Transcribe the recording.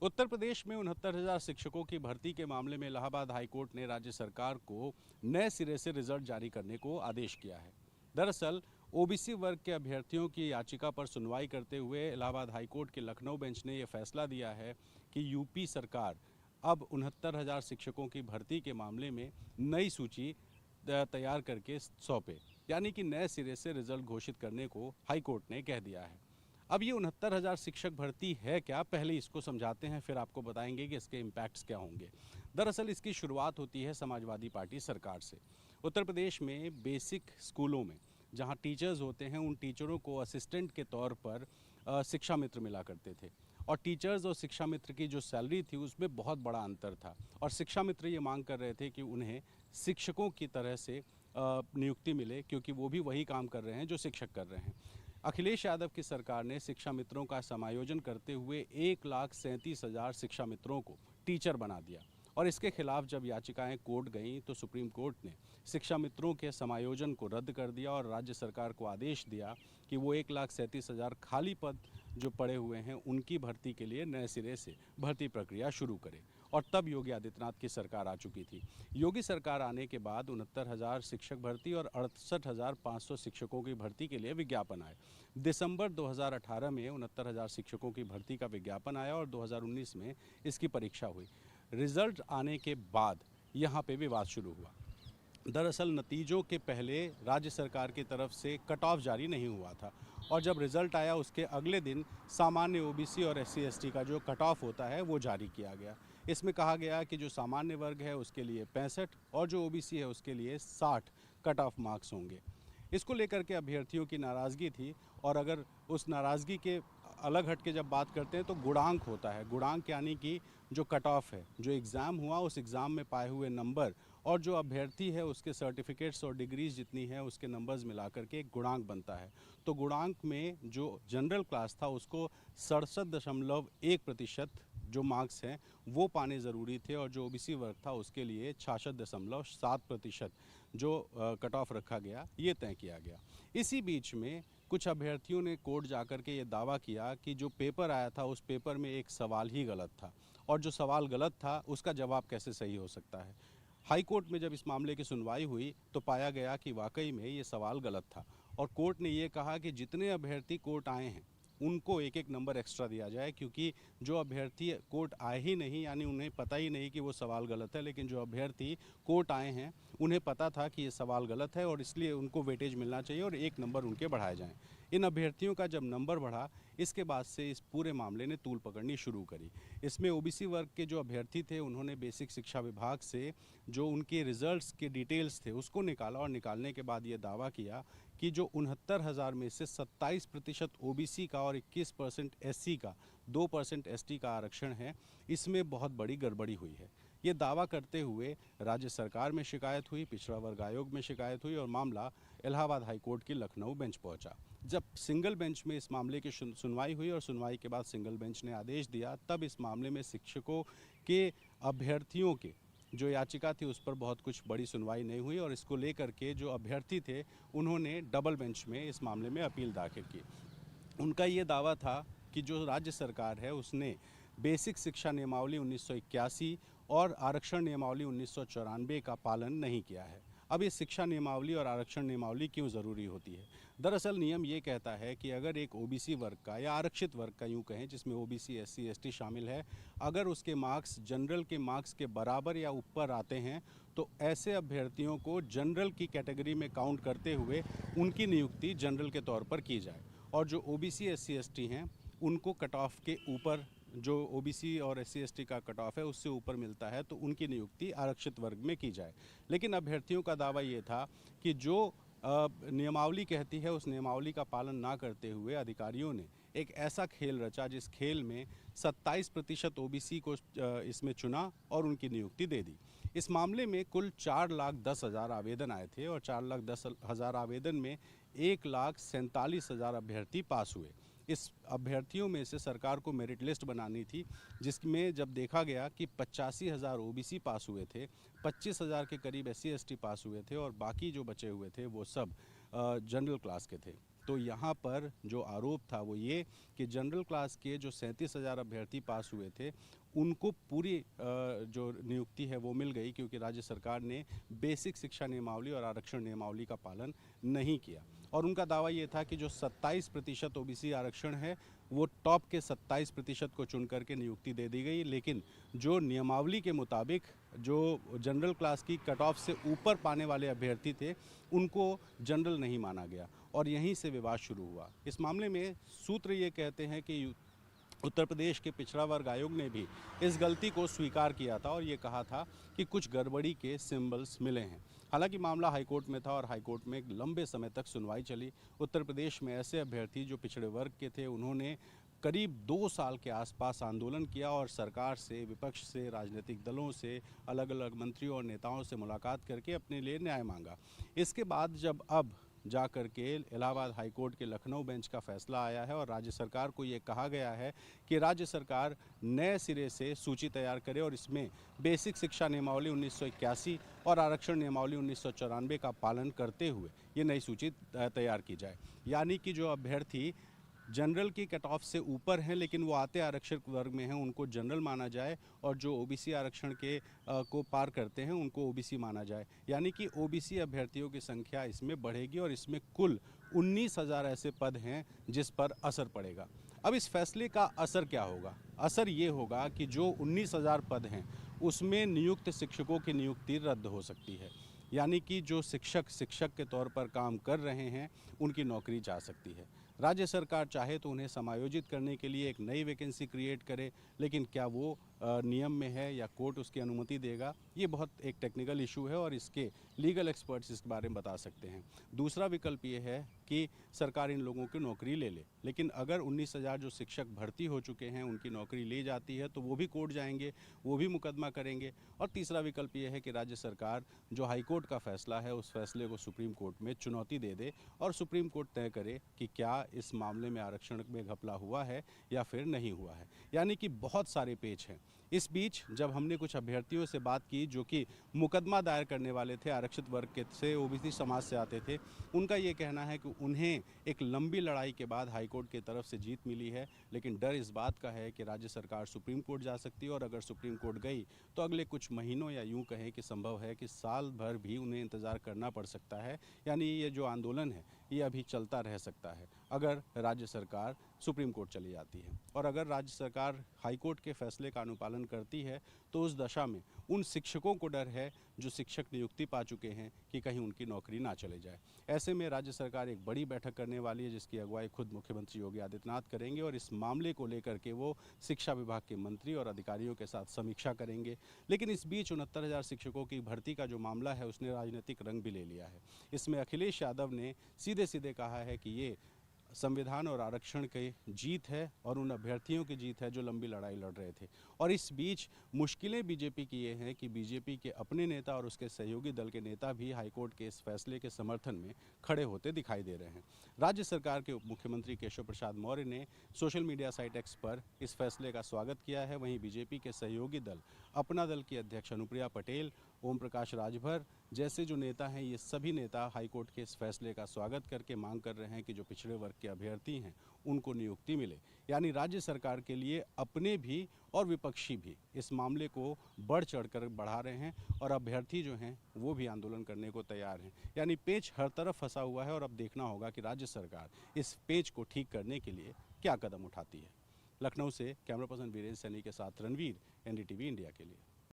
उत्तर प्रदेश में 69,000 शिक्षकों की भर्ती के मामले में इलाहाबाद हाईकोर्ट ने राज्य सरकार को नए सिरे से रिजल्ट जारी करने को आदेश किया है। दरअसल ओबीसी वर्ग के अभ्यर्थियों की याचिका पर सुनवाई करते हुए इलाहाबाद हाईकोर्ट के लखनऊ बेंच ने यह फैसला दिया है कि यूपी सरकार अब 69,000 शिक्षकों की भर्ती के मामले में नई सूची तैयार करके सौंपे, यानी कि नए सिरे से रिजल्ट घोषित करने को हाईकोर्ट ने कह दिया है। अब ये 69,000 शिक्षक भर्ती है क्या, पहले इसको समझाते हैं, फिर आपको बताएंगे कि इसके इम्पैक्ट्स क्या होंगे। दरअसल इसकी शुरुआत होती है समाजवादी पार्टी सरकार से। उत्तर प्रदेश में बेसिक स्कूलों में जहां टीचर्स होते हैं, उन टीचरों को असिस्टेंट के तौर पर शिक्षा मित्र मिला करते थे, और टीचर्स और शिक्षा मित्र की जो सैलरी थी उसमें बहुत बड़ा अंतर था, और शिक्षा मित्र ये मांग कर रहे थे कि उन्हें शिक्षकों की तरह से नियुक्ति मिले, क्योंकि वो भी वही काम कर रहे हैं जो शिक्षक कर रहे हैं। अखिलेश यादव की सरकार ने शिक्षा मित्रों का समायोजन करते हुए 1,37,000 शिक्षा मित्रों को टीचर बना दिया, और इसके खिलाफ जब याचिकाएं कोर्ट गईं तो सुप्रीम कोर्ट ने शिक्षा मित्रों के समायोजन को रद्द कर दिया और राज्य सरकार को आदेश दिया कि वो 1,37,000 खाली पद जो पड़े हुए हैं उनकी भर्ती के लिए नए सिरे से भर्ती प्रक्रिया शुरू करे। और तब योगी आदित्यनाथ की सरकार आ चुकी थी। योगी सरकार आने के बाद 69,000 शिक्षक भर्ती और 68,500 शिक्षकों की भर्ती के लिए विज्ञापन आए। दिसंबर 2018 में 69,000 शिक्षकों की भर्ती का विज्ञापन आया और 2019 में इसकी परीक्षा हुई। रिजल्ट आने के बाद यहाँ पे विवाद शुरू हुआ। दरअसल नतीजों के पहले राज्य सरकार की तरफ से कट ऑफ जारी नहीं हुआ था, और जब रिज़ल्ट आया उसके अगले दिन सामान्य ओबीसी और एससी एसटी का जो कट ऑफ होता है वो जारी किया गया। इसमें कहा गया कि जो सामान्य वर्ग है उसके लिए 65 और जो ओबीसी है उसके लिए 60 कट ऑफ मार्क्स होंगे। इसको लेकर के अभ्यर्थियों की नाराज़गी थी, और अगर उस नाराज़गी के अलग हट के जब बात करते हैं तो गुणांक होता है। गुणांक यानी कि जो कट ऑफ है, जो एग्ज़ाम हुआ उस एग्ज़ाम में पाए हुए नंबर और जो अभ्यर्थी है उसके सर्टिफिकेट्स और डिग्रीज जितनी है उसके नंबर्स मिलाकर के एक गुणांक बनता है। तो गुणांक में जो जनरल क्लास था उसको 67.1% जो मार्क्स हैं वो पाने ज़रूरी थे, और जो ओबीसी वर्ग था उसके लिए 66.7% जो कट ऑफ रखा गया, ये तय किया गया। इसी बीच में कुछ अभ्यर्थियों ने कोर्ट जाकर के ये दावा किया कि जो पेपर आया था उस पेपर में एक सवाल ही गलत था, और जो सवाल गलत था उसका जवाब कैसे सही हो सकता है। हाई कोर्ट में जब इस मामले की सुनवाई हुई तो पाया गया कि वाकई में ये सवाल गलत था, और कोर्ट ने ये कहा कि जितने अभ्यर्थी कोर्ट आए हैं उनको एक एक नंबर एक्स्ट्रा दिया जाए, क्योंकि जो अभ्यर्थी कोर्ट आए ही नहीं, यानी उन्हें पता ही नहीं कि वो सवाल गलत है, लेकिन जो अभ्यर्थी कोर्ट आए हैं उन्हें पता था कि ये सवाल गलत है और इसलिए उनको वेटेज मिलना चाहिए और एक नंबर उनके बढ़ाए जाएं। इन अभ्यर्थियों का जब नंबर बढ़ा, इसके बाद से इस पूरे मामले ने तूल पकड़नी शुरू करी। इसमें ओबीसी वर्ग के जो अभ्यर्थी थे उन्होंने बेसिक शिक्षा विभाग से जो उनके रिजल्ट्स के डिटेल्स थे उसको निकाला, और निकालने के बाद ये दावा किया कि जो 69,000 में से 27% ओबीसी का और 21% एससी का, 2% एसटी का आरक्षण है, इसमें बहुत बड़ी गड़बड़ी हुई है। ये दावा करते हुए राज्य सरकार में शिकायत हुई, पिछड़ा वर्ग आयोग में शिकायत हुई, और मामला इलाहाबाद हाईकोर्ट की लखनऊ बेंच पहुंचा। जब सिंगल बेंच में इस मामले की सुनवाई हुई और सुनवाई के बाद सिंगल बेंच ने आदेश दिया, तब इस मामले में शिक्षकों के अभ्यर्थियों के जो याचिका थी उस पर बहुत कुछ बड़ी सुनवाई नहीं हुई, और इसको लेकर के जो अभ्यर्थी थे उन्होंने डबल बेंच में इस मामले में अपील दाखिल की। उनका ये दावा था कि जो राज्य सरकार है उसने बेसिक शिक्षा नियमावली 1981 और आरक्षण नियमावली 1994 का पालन नहीं किया है। अब ये शिक्षा नियमावली और आरक्षण नियमावली क्यों ज़रूरी होती है? दरअसल नियम ये कहता है कि अगर एक ओबीसी वर्ग का या आरक्षित वर्ग का, यूँ कहें जिसमें ओबीसी एससी एसटी शामिल है, अगर उसके मार्क्स जनरल के मार्क्स के बराबर या ऊपर आते हैं तो ऐसे अभ्यर्थियों को जनरल की कैटेगरी में काउंट करते हुए उनकी नियुक्ति जनरल के तौर पर की जाए, और जो ओबीसी एससी एसटी हैं उनको कट ऑफ के ऊपर, जो ओबीसी और एससी एसटी का कट ऑफ है उससे ऊपर मिलता है तो उनकी नियुक्ति आरक्षित वर्ग में की जाए। लेकिन अभ्यर्थियों का दावा ये था कि जो नियमावली कहती है उस नियमावली का पालन ना करते हुए अधिकारियों ने एक ऐसा खेल रचा जिस खेल में 27% ओबीसी को इसमें चुना और उनकी नियुक्ति दे दी। इस मामले में कुल 4,10,000 आवेदन आए थे, और 4,10,000 आवेदन में 1,47,000 अभ्यर्थी पास हुए। इस अभ्यर्थियों में से सरकार को मेरिट लिस्ट बनानी थी, जिसमें जब देखा गया कि 85,000 ओबीसी पास हुए थे, 25,000 के करीब एससी एसटी पास हुए थे, और बाकी जो बचे हुए थे वो सब जनरल क्लास के थे। तो यहाँ पर जो आरोप था वो ये कि जनरल क्लास के जो 37,000 अभ्यर्थी पास हुए थे उनको पूरी जो नियुक्ति है वो मिल गई, क्योंकि राज्य सरकार ने बेसिक शिक्षा नियमावली और आरक्षण नियमावली का पालन नहीं किया। और उनका दावा ये था कि जो 27% ओबीसी आरक्षण है वो टॉप के 27% को चुन करके नियुक्ति दे दी गई, लेकिन जो नियमावली के मुताबिक जो जनरल क्लास की कट ऑफ से ऊपर पाने वाले अभ्यर्थी थे उनको जनरल नहीं माना गया और यहीं से विवाद शुरू हुआ। इस मामले में सूत्र ये कहते हैं कि उत्तर प्रदेश के पिछड़ा वर्ग आयोग ने भी इस गलती को स्वीकार किया था और ये कहा था कि कुछ गड़बड़ी के सिंबल्स मिले हैं। हालांकि मामला हाईकोर्ट में था और हाईकोर्ट में एक लंबे समय तक सुनवाई चली। उत्तर प्रदेश में ऐसे अभ्यर्थी जो पिछड़े वर्ग के थे उन्होंने करीब 2 साल के आसपास आंदोलन किया और सरकार से, विपक्ष से, राजनीतिक दलों से, अलग अलग मंत्रियों और नेताओं से मुलाकात करके अपने लिए न्याय मांगा। इसके बाद जब अब जा कर के इलाहाबाद हाईकोर्ट के लखनऊ बेंच का फैसला आया है और राज्य सरकार को ये कहा गया है कि राज्य सरकार नए सिरे से सूची तैयार करे और इसमें बेसिक शिक्षा नियमावली 1981 और आरक्षण नियमावली 1994 का पालन करते हुए ये नई सूची तैयार की जाए। यानी कि जो अभ्यर्थी जनरल की कट ऑफ से ऊपर हैं लेकिन वो आते आरक्षित वर्ग में हैं उनको जनरल माना जाए और जो ओबीसी आरक्षण के को पार करते हैं उनको ओबीसी माना जाए। यानी कि ओबीसी अभ्यर्थियों की संख्या इसमें बढ़ेगी और इसमें कुल 19,000 ऐसे पद हैं जिस पर असर पड़ेगा। अब इस फैसले का असर क्या होगा? असर ये होगा कि जो 19,000 पद हैं उसमें नियुक्त शिक्षकों की नियुक्ति रद्द हो सकती है। यानी कि जो शिक्षक के तौर पर काम कर रहे हैं उनकी नौकरी जा सकती है। राज्य सरकार चाहे तो उन्हें समायोजित करने के लिए एक नई वैकेंसी क्रिएट करे, लेकिन क्या वो नियम में है या कोर्ट उसकी अनुमति देगा, ये बहुत एक टेक्निकल इशू है और इसके लीगल एक्सपर्ट्स इस बारे में बता सकते हैं। दूसरा विकल्प ये है कि सरकार इन लोगों की नौकरी ले ले, लेकिन अगर 19,000 जो शिक्षक भर्ती हो चुके हैं उनकी नौकरी ले जाती है तो वो भी कोर्ट जाएंगे, वो भी मुकदमा करेंगे। और तीसरा विकल्प ये है कि राज्य सरकार जो हाईकोर्ट का फैसला है उस फैसले को सुप्रीम कोर्ट में चुनौती दे दे और सुप्रीम कोर्ट तय करे कि क्या इस मामले में आरक्षण में घपला हुआ है या फिर नहीं हुआ है। यानी कि बहुत सारे पेच हैं। इस बीच जब हमने कुछ अभ्यर्थियों से बात की जो कि मुकदमा दायर करने वाले थे, आरक्षित वर्ग के से, ओबीसी समाज से आते थे, उनका ये कहना है कि उन्हें एक लंबी लड़ाई के बाद हाईकोर्ट की तरफ से जीत मिली है, लेकिन डर इस बात का है कि राज्य सरकार सुप्रीम कोर्ट जा सकती है और अगर सुप्रीम कोर्ट गई तो अगले कुछ महीनों या यूँ कहें कि संभव है कि साल भर भी उन्हें इंतज़ार करना पड़ सकता है। यानी ये जो आंदोलन है ये अभी चलता रह सकता है अगर राज्य सरकार सुप्रीम कोर्ट चली जाती है। और अगर राज्य सरकार हाईकोर्ट के फैसले का अनुपालन करती है तो उस दशा में उन शिक्षकों को डर है जो शिक्षक नियुक्ति पा चुके हैं कि कहीं उनकी नौकरी ना चले जाए। ऐसे में राज्य सरकार एक बड़ी बैठक करने वाली है जिसकी अगुवाई खुद मुख्यमंत्री योगी आदित्यनाथ करेंगे और इस मामले को लेकर के वो शिक्षा विभाग के मंत्री और अधिकारियों के साथ समीक्षा करेंगे। लेकिन इस बीच 69,000 शिक्षकों की भर्ती का जो मामला है उसने राजनीतिक रंग भी ले लिया है। इसमें अखिलेश यादव ने सीधे सीधे कहा है कि ये संविधान और आरक्षण की जीत है और उन अभ्यर्थियों की जीत है जो लंबी लड़ाई लड़ रहे थे। और इस बीच मुश्किलें बीजेपी की ये हैं कि बीजेपी के अपने नेता और उसके सहयोगी दल के नेता भी हाईकोर्ट के इस फैसले के समर्थन में खड़े होते दिखाई दे रहे हैं। राज्य सरकार के उप मुख्यमंत्री केशव प्रसाद मौर्य ने सोशल मीडिया साइट एक्स पर इस फैसले का स्वागत किया है। वहीं बीजेपी के सहयोगी दल, अपना दल की अध्यक्ष अनुप्रिया पटेल, ओम प्रकाश राजभर जैसे जो नेता हैं, ये सभी नेता हाईकोर्ट के इस फैसले का स्वागत करके मांग कर रहे हैं कि जो पिछड़े वर्ग के अभ्यर्थी हैं उनको नियुक्ति मिले। यानी राज्य सरकार के लिए अपने भी और विपक्षी भी इस मामले को बढ़ चढ़कर बढ़ा रहे हैं और अभ्यर्थी जो हैं वो भी आंदोलन करने को तैयार हैं। यानी पेच हर तरफ फंसा हुआ है और अब देखना होगा कि राज्य सरकार इस पेच को ठीक करने के लिए क्या कदम उठाती है। लखनऊ से कैमरा पर्सन वीरेंद्र सैनी के साथ रणवीर, एनडीटीवी इंडिया के लिए।